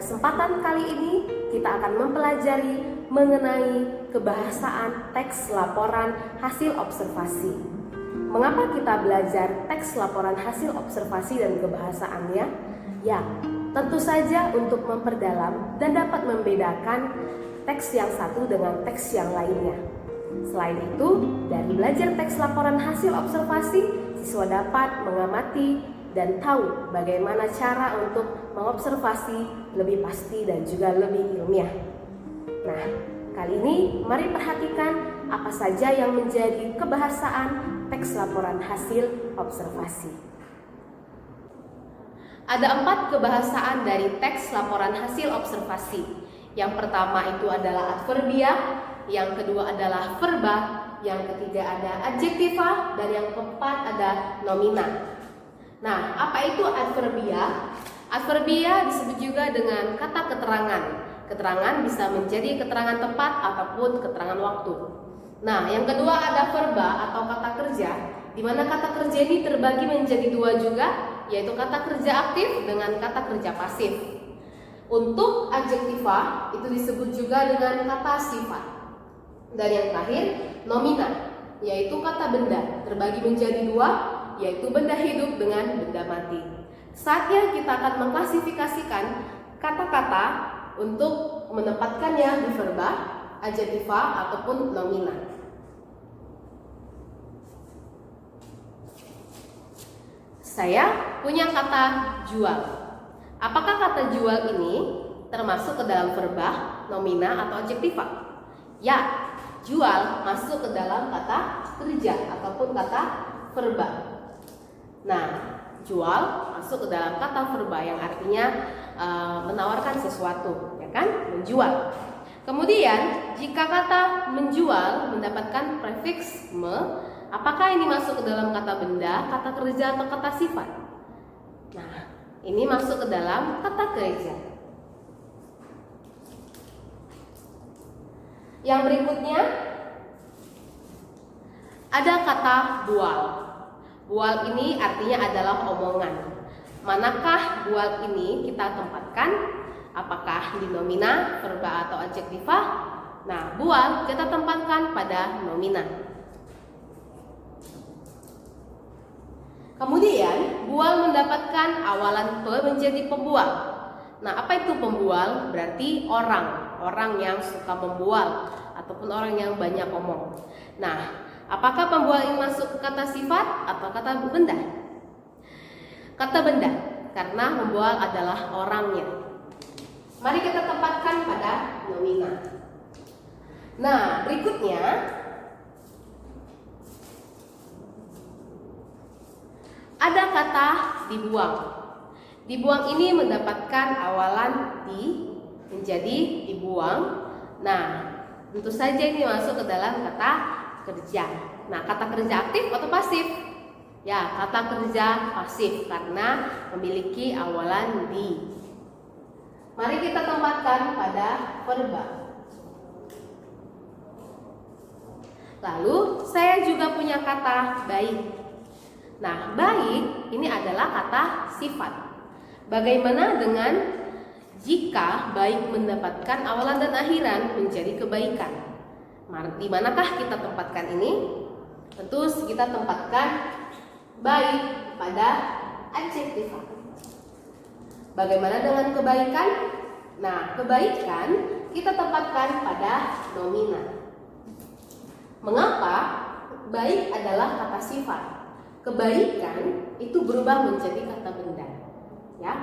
kesempatan kali ini kita akan mempelajari mengenai kebahasaan teks laporan hasil observasi. Mengapa kita belajar teks laporan hasil observasi dan kebahasaannya? Ya, tentu saja untuk memperdalam dan dapat membedakan teks yang satu dengan teks yang lainnya. Selain itu, dari belajar teks laporan hasil observasi, siswa dapat mengamati dan tahu bagaimana cara untuk mengobservasi lebih pasti dan juga lebih ilmiah. Nah, kali ini mari perhatikan apa saja yang menjadi kebahasaan teks laporan hasil observasi. Ada 4 kebahasaan dari teks laporan hasil observasi. Yang pertama itu adalah adverbia, yang kedua adalah verba, yang ketiga ada adjektiva, dan yang keempat ada nomina. Nah, apa itu adverbia? Adverbia disebut juga dengan kata keterangan. Keterangan bisa menjadi keterangan tempat ataupun keterangan waktu. Nah, yang kedua ada verba atau kata kerja, di mana kata kerja ini terbagi menjadi 2 juga, yaitu kata kerja aktif dengan kata kerja pasif. Untuk adjektiva itu disebut juga dengan kata sifat. Dan yang terakhir nomina, yaitu kata benda, terbagi menjadi 2, yaitu benda hidup dengan benda mati. Saatnya kita akan mengklasifikasikan kata-kata untuk menempatkannya di verba, adjektiva ataupun nomina. Saya punya kata jual. Apakah kata jual ini termasuk ke dalam verba, nomina atau adjektiva? Ya, jual masuk ke dalam kata kerja ataupun kata verba. Nah, jual masuk ke dalam kata verba yang artinya menawarkan sesuatu, ya kan? Menjual. Kemudian, jika kata menjual mendapatkan prefiks me, apakah ini masuk ke dalam kata benda, kata kerja atau kata sifat? Nah, ini masuk ke dalam kata kerja. Yang berikutnya ada kata bual. Bual ini artinya adalah omongan. Manakah bual ini kita tempatkan? Apakah di nomina, verba atau adjektiva? Nah, bual kita tempatkan pada nomina. Kemudian, bual mendapatkan awalan pe menjadi pembual. Nah, apa itu pembual? Berarti orang yang suka membual ataupun orang yang banyak omong. Nah, apakah pembual ini masuk ke kata sifat atau kata benda? Kata benda, karena membual adalah orangnya. Mari kita tempatkan pada nomina. Nah, berikutnya ada kata dibuang. Dibuang ini mendapatkan awalan di menjadi dibuang. Nah, tentu saja ini masuk ke dalam kata kerja. Nah, kata kerja aktif atau pasif? Ya, kata kerja pasif karena memiliki awalan di. Mari kita tempatkan pada verba. Lalu, saya juga punya kata baik. Nah, baik ini adalah kata sifat. Bagaimana dengan jika baik mendapatkan awalan dan akhiran menjadi kebaikan? Di manakah kita tempatkan ini? Tentu kita tempatkan baik pada adjektiva. Bagaimana dengan kebaikan? Nah, kebaikan kita tempatkan pada nomina. Mengapa? Baik adalah kata sifat. Kebaikan itu berubah menjadi kata benda, ya.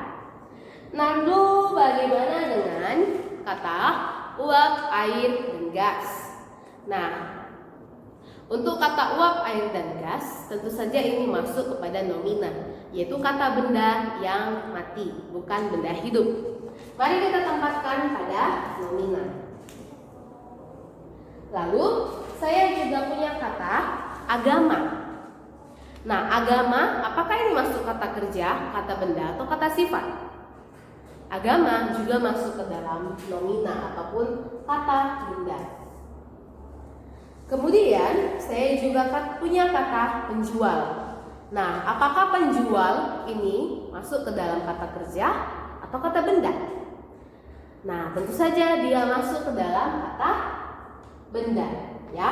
Lalu bagaimana dengan kata uap, air, dan gas? Nah, untuk kata uap, air, dan gas tentu saja ini masuk kepada nomina, yaitu kata benda yang mati, bukan benda hidup. Mari kita tempatkan pada nomina. Lalu saya juga punya kata agama. Nah, agama, apakah ini masuk kata kerja, kata benda, atau kata sifat? Agama juga masuk ke dalam nomina ataupun kata benda. Kemudian saya juga punya kata penjual. Nah, apakah penjual ini masuk ke dalam kata kerja atau kata benda? Nah, tentu saja dia masuk ke dalam kata benda, ya.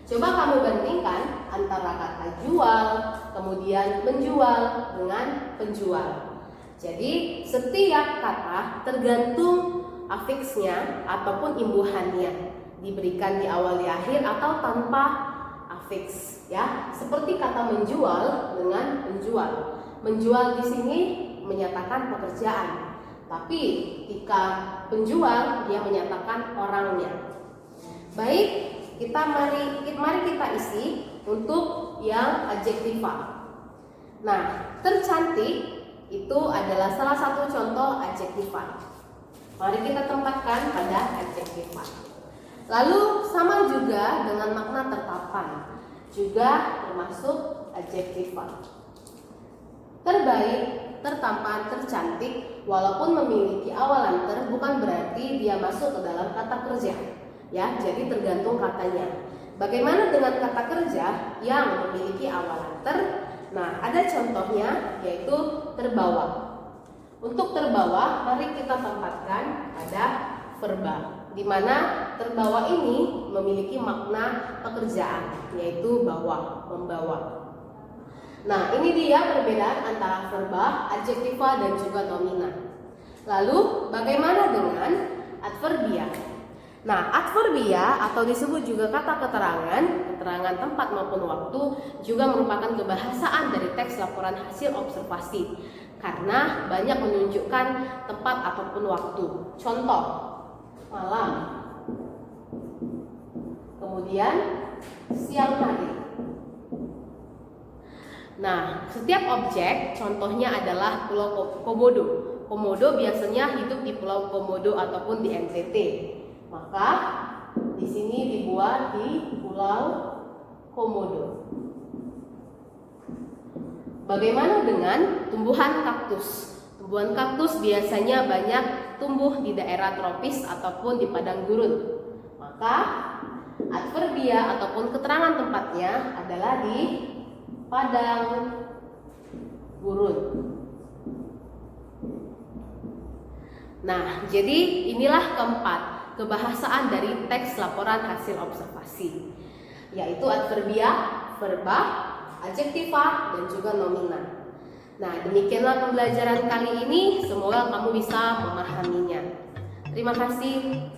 Coba kamu bandingkan antara kata jual, kemudian menjual dengan penjual. Jadi, setiap kata tergantung afiksnya ataupun imbuhannya, diberikan di awal di akhir atau tanpa afiks, ya. Seperti kata menjual dengan penjual. Menjual di sini menyatakan pekerjaan, tapi ketika penjual dia menyatakan orangnya. Baik, mari kita isi untuk yang adjektiva. Nah, tercantik itu adalah salah satu contoh adjektiva. Mari kita tempatkan pada adjektiva. Lalu sama juga dengan makna tertapan, juga termasuk adjektiva. Terbaik, tertampan, tercantik, walaupun memiliki awalan ter, bukan berarti dia masuk ke dalam kata kerja. Ya, jadi tergantung katanya. Bagaimana dengan kata kerja yang memiliki awalan ter? Nah, ada contohnya yaitu terbawa. Untuk terbawa, mari kita tempatkan pada verba, di mana terbawa ini memiliki makna pekerjaan, yaitu bawa, membawa. Nah, ini dia perbedaan antara verba, adjektiva, dan juga nomina. Lalu, bagaimana dengan adverbia? Nah, adverbia atau disebut juga kata keterangan tempat maupun waktu, juga merupakan kebahasaan dari teks laporan hasil observasi karena banyak menunjukkan tempat ataupun waktu. Contoh, malam, kemudian siang hari. Nah, setiap objek contohnya adalah Pulau Komodo. Komodo biasanya hidup di Pulau Komodo ataupun di NTT. Maka di sini dibuat di Pulau Komodo. Bagaimana dengan tumbuhan kaktus? Tumbuhan kaktus biasanya banyak tumbuh di daerah tropis ataupun di padang gurun. Maka adverbia ataupun keterangan tempatnya adalah di padang gurun. Nah, jadi inilah keempat kebahasaan dari teks laporan hasil observasi, yaitu adverbia, verba, adjektiva, dan juga nomina. Nah, demikianlah pembelajaran kali ini. Semoga kamu bisa memahaminya. Terima kasih.